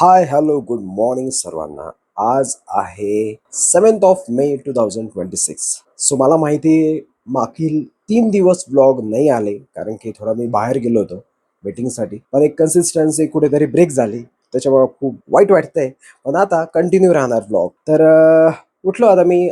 Hi hello good morning सर्वांना. आज आहे 7 मे 2026. सो मला माहिती आहे मागील 3 दिवस ब्लॉग नाही आले कारण की थोडा मी बाहेर गेलो होतो मीटिंगसाठी, पण एक कन्सिस्टन्सी कुठेतरी ब्रेक झाली, त्याच्यामुळे खूप वाईट वाटतंय. पण आता कंटिन्यू राहणार ब्लॉग. तर उठलो आता मी,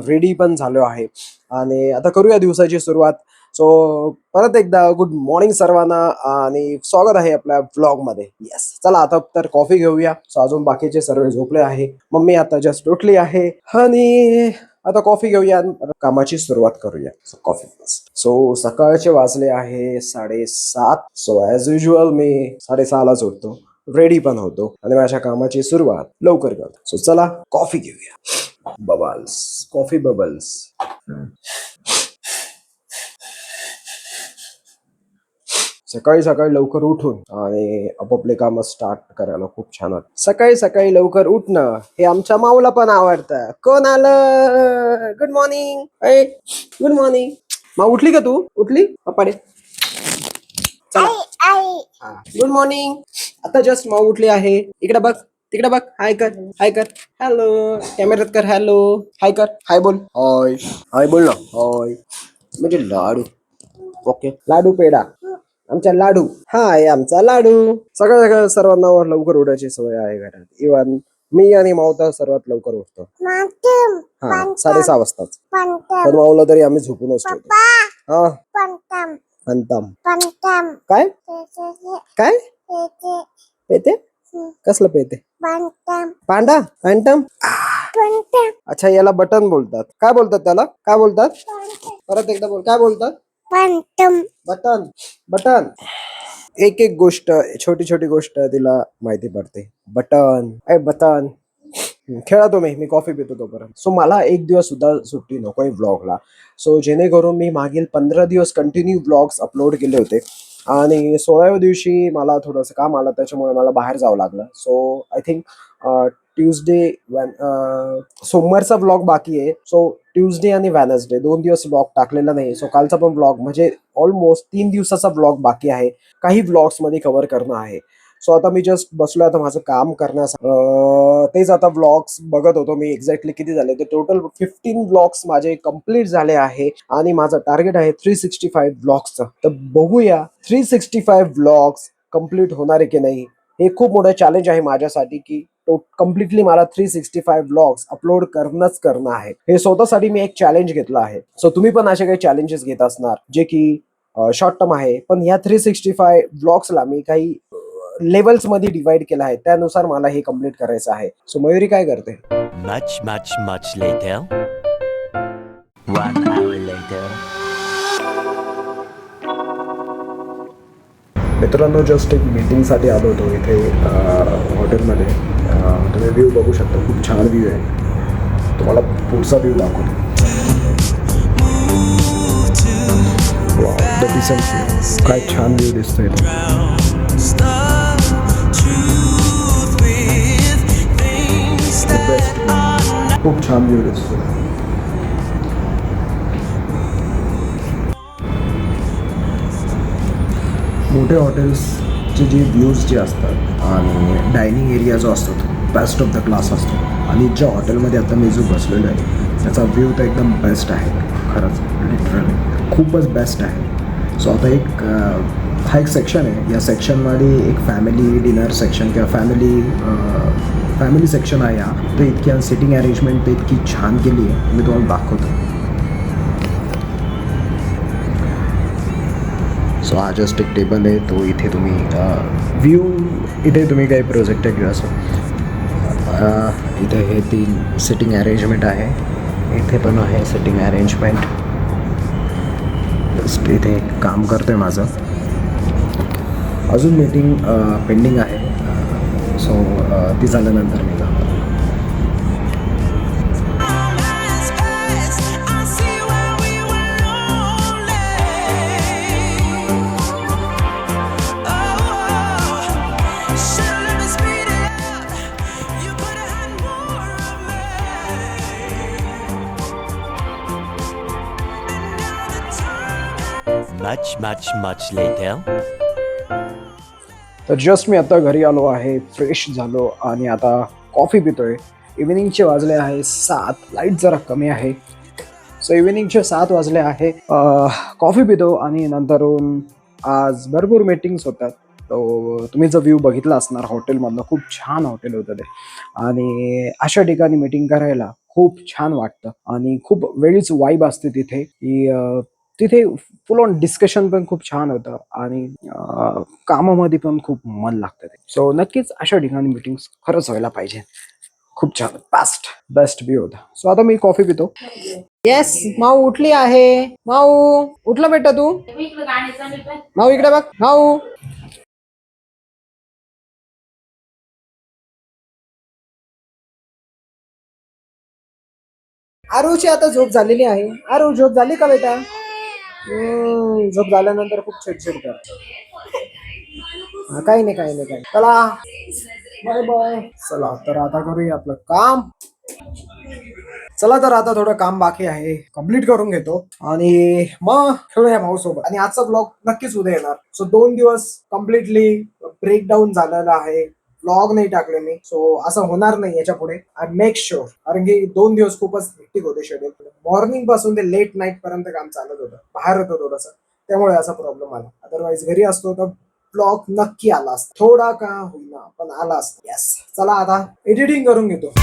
रेडी पण झालो आहे आणि आता करूया दिवसाची सुरुवात. सो परत एकदा गुड मॉर्निंग सर्वांना आणि स्वागत आहे आपल्या ब्लॉग मध्ये. येस, चला आता तर कॉफी घेऊया. सो अजून बाकीचे सर्व झोपले आहे. मम्मी आता जस्ट उठली आहे आणि आता कॉफी घेऊया आणि कामाची सुरुवात करूया. कॉफी सो सकाळचे वाजले आहे 7:30. सो ऍज युजल मी 6:30लाच उठतो, रेडी पण होतो आणि माझ्या कामाची सुरुवात लवकर करतो. सो चला कॉफी घेऊया. Bubbles, coffee bubbles. सकाळी सकाळी लवकर उठून आणि आपापले काम स्टार्ट करायला खूप छान वाटतं. सकाळी सकाळी लवकर उठणं हे आमच्या माऊला पण आवडतं. कोण आलं? Good morning. Good morning. माऊ उठली का तू? उठली पपाडे? चला, गुड मॉर्निंग. आता जस्ट माऊ उठली आहे. इकडे बघ, तिकडे बघ. हाय कर, हाय कर. हॅलो, कॅमेऱ्यात कर. हॅलो, हाय कर. हाय बोल. हाय, हाय बोल ना. हाय म्हणजे लाडू. ओके, लाडू पेडा. आमचा लाडू. हा आहे आमचा लाडू. सगळ्या सगळ्या सर्वांना लवकर उठायची सवय आहे घरात. इव्हन मी आणि मावता सर्वात लवकर उठतो. हा, 6:30 वाजताच. पण माऊला तरी आम्ही झोपूनच ठेवतो. हा, पंतम. काय काय पेते? कसलं पेते? पांडा. पॅन्टम. अच्छा, याला बटन बोलतात. काय बोलतात त्याला? काय बोलतात? परत एकदा बोल. काय बोलतात? बटन. बटन. एक एक गोष्ट, छोटी छोटी गोष्ट तिला माहिती पडते. बटन. बटन. खेळा तुम्ही, मी कॉफी पितो तोपर्यंत. सो मला एक दिवस सुद्धा सुट्टी नकोय ब्लॉगला. सो जेणेकरून मी मागील 15 दिवस कंटिन्यू ब्लॉग्स अपलोड केले होते आणि 16व्या दिवशी मला थोडंसं काम आलं, त्याच्यामुळे मला बाहेर जावं लागलं. सो आय थिंक ट्यूजडे, सोमवारचा ब्लॉग बाकी आहे. सो ट्यूजडे आणि वेनसडे 2 दिवस ब्लॉग टाकलेला नाही. सो कालचा पण ब्लॉग म्हणजे ऑलमोस्ट 3 दिवसाचा ब्लॉग बाकी आहे. काही ब्लॉग्स मध्ये कव्हर करणं आहे. सो आता मी जस्ट बसलो आता माझं काम करण्यासाठी. तेच आता ब्लॉग्स बघत होतो मी एक्झॅक्टली किती झाले. तर टोटल 15 ब्लॉग्स माझे कम्प्लीट झाले आहे आणि माझं टार्गेट आहे 365 ब्लॉग्सचं. तर बघूया 365 ब्लॉग्स कम्प्लीट होणार आहे की नाही. हे खूप मोठं चॅलेंज आहे माझ्यासाठी की कम्प्लिटली मला 365 ब्लॉग्स अपलोड करणं आहे. हे स्वतःसाठी मी एक चॅलेंज घेतलं आहे. सो तुम्ही पण असे काही चॅलेंजेस घेत असणार जे की शॉर्ट टर्म आहे, पण ह्या 365 ब्लॉग्सला मी काही लेवल्स मध्ये डिवाइड केलं आहे. त्यानुसार मला हे कम्प्लीट करायचं आहे. सो मयुरी काय करते? Much, much, much later. 1 hour later. मित्रांनो, जस्ट एक मीटिंगसाठी आलो होतो इथे हॉटेलमध्ये. तुम्ही व्ह्यू बघू शकता, खूप छान व्ह्यू आहे. तुम्हाला पुढचा व्ह्यू दाखवतो. द डिसेंट व्ह्यू, काय छान व्ह्यू दिसतोय. खूप छान व्ह्यू दिसतोय. मोठे हॉटेल्सचे जे व्ह्यूज जे असतात आणि डायनिंग एरिया जो असतो तो बेस्ट ऑफ द क्लास असतो. आणि ज्या हॉटेलमध्ये आता मी जो बसलेलो आहे त्याचा व्ह्यू तर एकदम बेस्ट आहे. खरंच लिटरली खूपच बेस्ट आहे. सो आता हा एक सेक्शन आहे. या सेक्शनमध्ये एक फॅमिली डिनर सेक्शन किंवा फॅमिली सेक्शन आहे. हा तर इतकी सिटिंग अरेंजमेंट तर इतकी छान केली आहे, मी तुम्हाला दाखवतो. सो हा जस्ट एक टेबल आहे, तो इथे तुम्ही व्ह्यू इथे तुम्ही काही प्रोजेक्टर घेऊ असं. इथे हे 3 सिटिंग अरेंजमेंट आहे. इथे पण आहे सिटिंग अरेंजमेंट. जस्ट इथे काम करतो आहे माझं. अजून मीटिंग पेंडिंग आहे. सो ती झाल्यानंतर मी जातो. Much, much, much later. तर जस्ट मी आता घरी आलो आहे, फ्रेश झालो आणि आता कॉफी पितोय. इव्हिनिंगचे वाजले आहे 7, लाईट जरा कमी आहे. सो इव्हिनिंगचे 7 वाजले आहे. कॉफी पितो आणि नंतरून आज भरपूर मीटिंग्स होतात. तो तुम्ही जो व्ह्यू बघितला असणार हॉटेलमधनं, खूप छान हॉटेल होतं ते. आणि अशा ठिकाणी मीटिंग करायला खूप छान वाटतं आणि खूप वेगळीच वाईब असते तिथे, की तिथे फुल ऑन डिस्कशन पण खूप छान होतं आणि कामामध्ये पण खूप मन लागतं ते. सो नक्कीच अशा ठिकाणी मीटिंग्स खरंच व्हायला पाहिजे. खूप छान बेस्ट व्यू होता. सो आता मी कॉफी पितो. येस, माऊ उठली आहे. माऊ, उठला बेटा तू? माऊ इकडे बघ. माऊ, आरूची आता झोप झालेली आहे. आरू, झोप झाली का बेटा? झोप झाल्यानंतर खूप चिडचिड कर. काही नाही, काही नाही, काही नाही. चला, बाय बाय. चला तर आता करूया आपलं काम. चला तर आता थोडं काम बाकी आहे, कम्प्लीट करून घेतो आणि मग खेळूया भाऊ सोबत. आणि आजचा ब्लॉग नक्कीच उद्या येणार. सो 2 दिवस कम्प्लिटली ब्रेकडाऊन झालेला आहे. ब्लॉग नाही टाकले मी. सो असं होणार नाही याच्या पुढे. I make sure. कारण की 2 दिवस खूपच हेक्टिक होते शेड्यूल. मॉर्निंग पासून ते लेट नाईट पर्यंत काम चालत होतं. बाहेर होतं थोडंसं, त्यामुळे असा प्रॉब्लेम आला. अदरवाईज घरी असतो तर ब्लॉग नक्की आला असता. थोडा का होईना पण आला असता. येस, चला आता एडिटिंग करून घेतो.